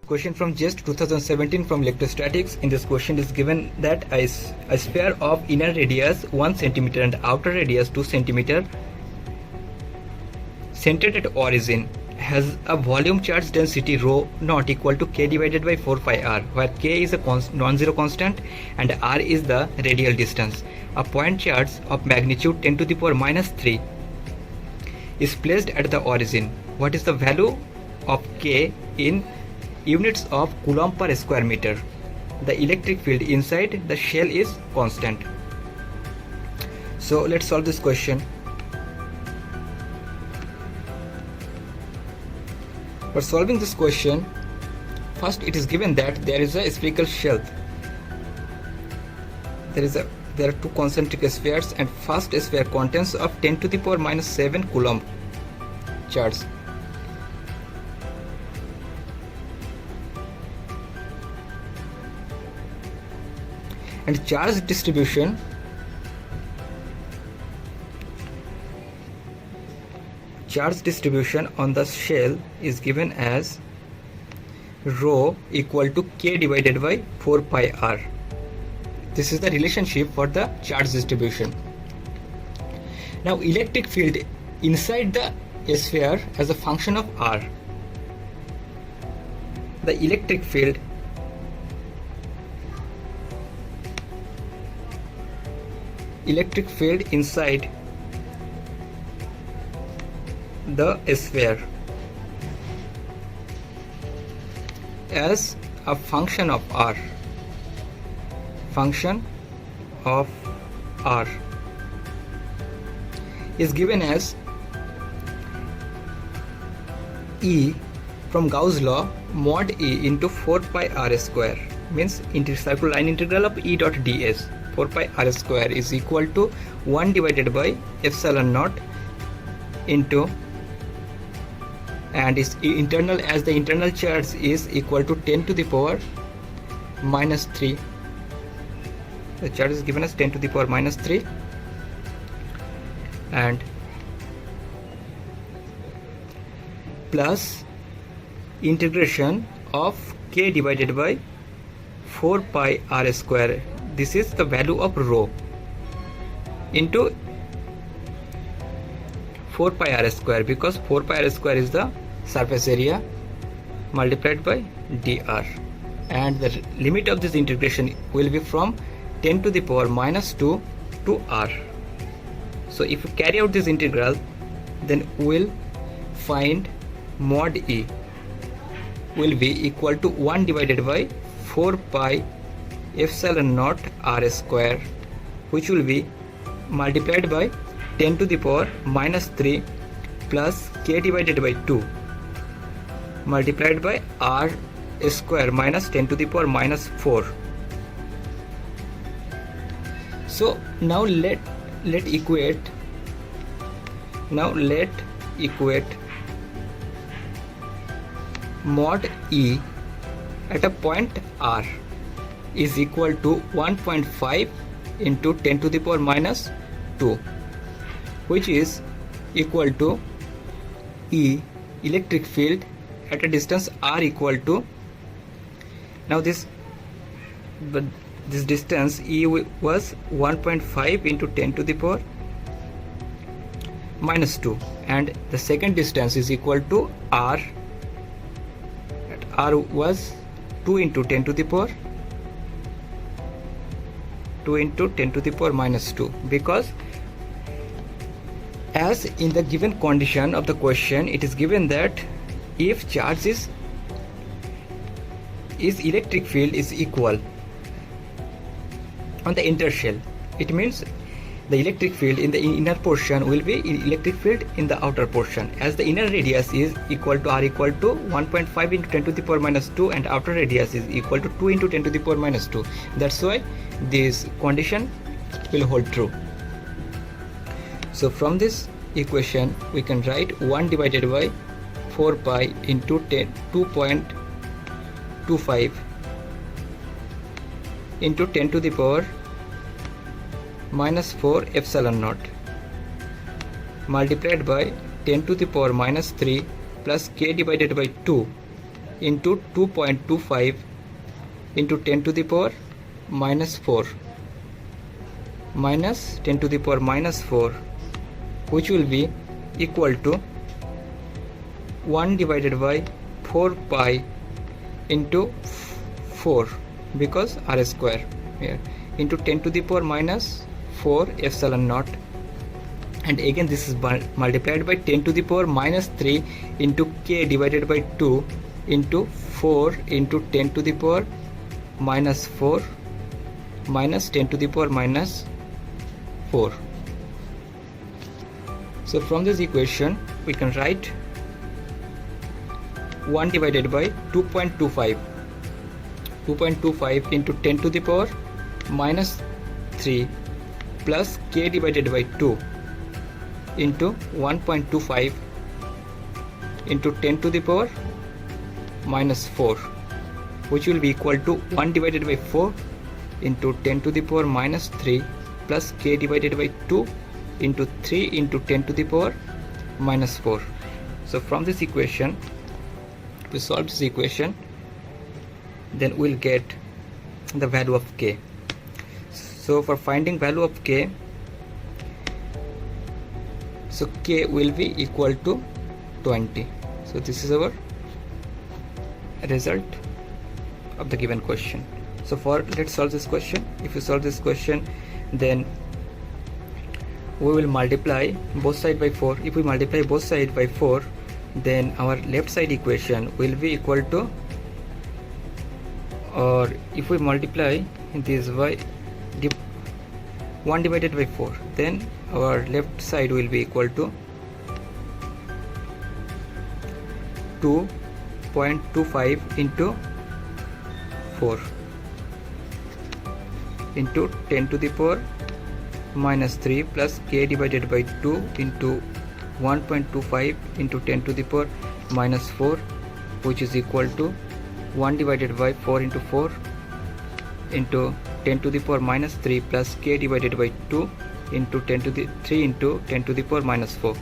Question from JEST 2017 from electrostatics. In this question is given that a sphere of inner radius 1 cm and outer radius 2 cm centered at origin has a volume charge density rho naught equal to k divided by 4 pi r, where k is a non-zero constant and r is the radial distance. A point charge of magnitude 10 to the power minus 3 is placed at the origin. What is the value of k in units of coulomb per square meter? The electric field inside the shell is constant. So let's solve this question. For solving this question, first it is given that there is a spherical shell. There are two concentric spheres, and first sphere contains of 10 to the power minus 7 coulomb charge. And charge distribution on the shell is given as rho equal to k divided by 4 pi r. This is the relationship for the charge distribution. Now electric field inside the sphere as a function of r. The electric field inside the sphere as a function of r is given as E from Gauss law mod E into 4 pi r square, means circular line integral of E dot ds 4 pi r square is equal to 1 divided by epsilon naught into, and its internal, as the internal charge is equal to 10 to the power minus 3. The charge is given as 10 to the power minus 3, and plus integration of k divided by 4 pi r square. This is the value of rho into 4 pi r square, because 4 pi r square is the surface area multiplied by dr, and the limit of this integration will be from 10 to the power minus 2 to r. So if you carry out this integral, then we'll find mod E will be equal to 1 divided by 4 pi epsilon naught r square, which will be multiplied by 10 to the power minus 3 plus k divided by 2 multiplied by r square minus 10 to the power minus 4. So now let equate mod E at a point r is equal to 1.5 into 10 to the power minus 2, which is equal to E electric field at a distance r equal to, now this distance E was 1.5 into 10 to the power minus 2, and the second distance is equal to r, at r was 2 into 10 to the power minus 2, because as in the given condition of the question, it is given that if charge is electric field is equal on the inner shell, it means the electric field in the inner portion will be electric field in the outer portion, as the inner radius is equal to r equal to 1.5 into 10 to the power minus 2 and outer radius is equal to 2 into 10 to the power minus 2. That's why this condition will hold true. So from this equation we can write 1 divided by 4 pi into 2.25 into 10 to the power minus 4 epsilon naught multiplied by 10 to the power minus 3 plus k divided by 2 into 2.25 into 10 to the power minus 4 minus 10 to the power minus 4, which will be equal to 1 divided by 4 pi into 4, because r square here, into 10 to the power minus 4 epsilon naught, and again this is multiplied by 10 to the power minus 3 into k divided by 2 into 4 into 10 to the power minus 4 minus 10 to the power minus 4. So from this equation we can write 1 divided by 2.25 into 10 to the power minus 3 plus k divided by 2 into 1.25 into 10 to the power minus 4, which will be equal to 1 divided by 4 into 10 to the power minus 3 plus k divided by 2 into 3 into 10 to the power minus 4. So from this equation, if we solve this equation, then we'll get the value of k. So for finding value of k, so k will be equal to 20. So this is our result of the given question. So let's solve this question. If you solve this question, then we will multiply both sides by 4. If we multiply both sides by 4, then our left side equation will be equal to, or if we multiply this by 1 divided by 4, then our left side will be equal to 2.25 into 4 into 10 to the power minus 3 plus k divided by 2 into 1.25 into 10 to the power minus 4, which is equal to 1 divided by 4 into 4 into 10 to the power minus 3 plus k divided by 2 into 10 to the 3 into 10 to the power minus 4.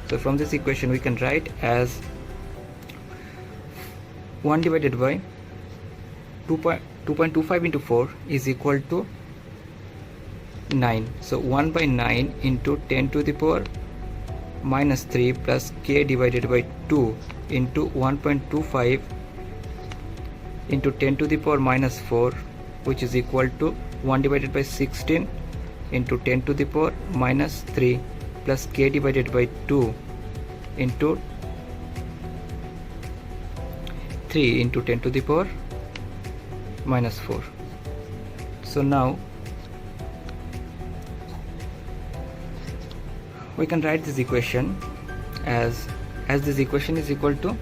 So from this equation we can write as 1 divided by 2.25 into 4 is equal to 9. So 1 by 9 into 10 to the power minus 3 plus k divided by 2 into 1.25 into 10 to the power minus 4, which is equal to 1 divided by 16 into 10 to the power minus 3 plus k divided by 2 into 3 into 10 to the power minus 4. So now we can write this equation as this equation is equal to,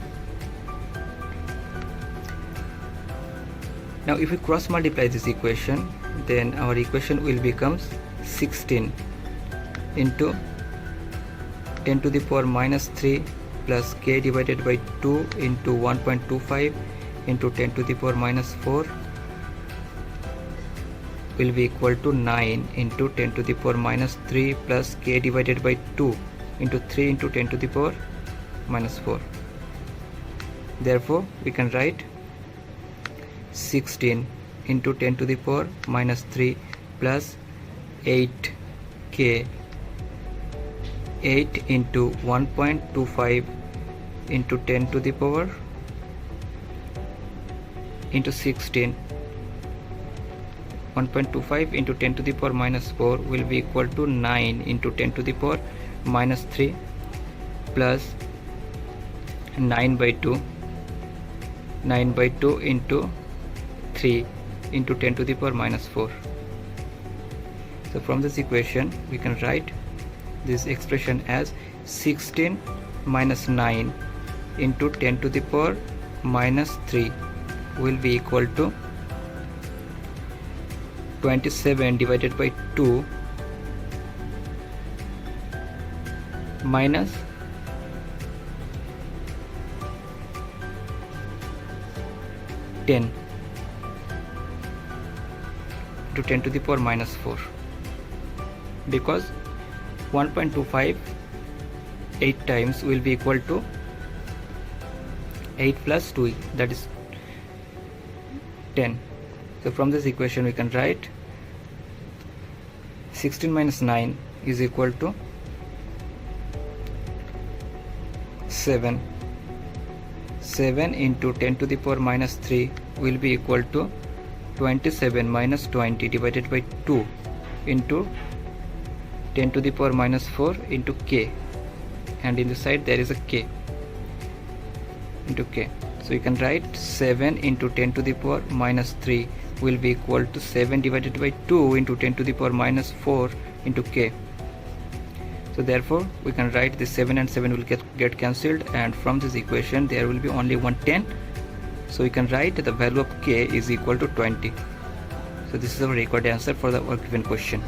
now if we cross multiply this equation, then our equation will become 16 into 10 to the power minus 3 plus k divided by 2 into 1.25 into 10 to the power minus 4 will be equal to 9 into 10 to the power minus 3 plus k divided by 2 into 3 into 10 to the power minus 4. Therefore we can write 16 into 10 to the power minus 3 plus 8k 8 into 1.25 into 10 to the power into 16, 1.25 into 10 to the power minus 4 will be equal to 9 into 10 to the power minus 3 plus 9 by 2 into 3 into 10 to the power minus 4. So from this equation we can write this expression as 16 minus 9 into 10 to the power minus 3 will be equal to 27 divided by 2 minus 10 to 10 to the power minus 4, because 1.25 8 times will be equal to 8 plus 2, that is 10. So from this equation we can write 16 minus 9 is equal to 7. 7 into 10 to the power minus 3 will be equal to 27 minus 20 divided by 2 into 10 to the power minus 4 into k, and in the side there is a k into k. So you can write 7 into 10 to the power minus 3 will be equal to 7 divided by 2 into 10 to the power minus 4 into k. So therefore we can write this 7 and 7 will get cancelled, and from this equation there will be only one 10. So we can write the value of k is equal to 20. So this is our required answer for the given question.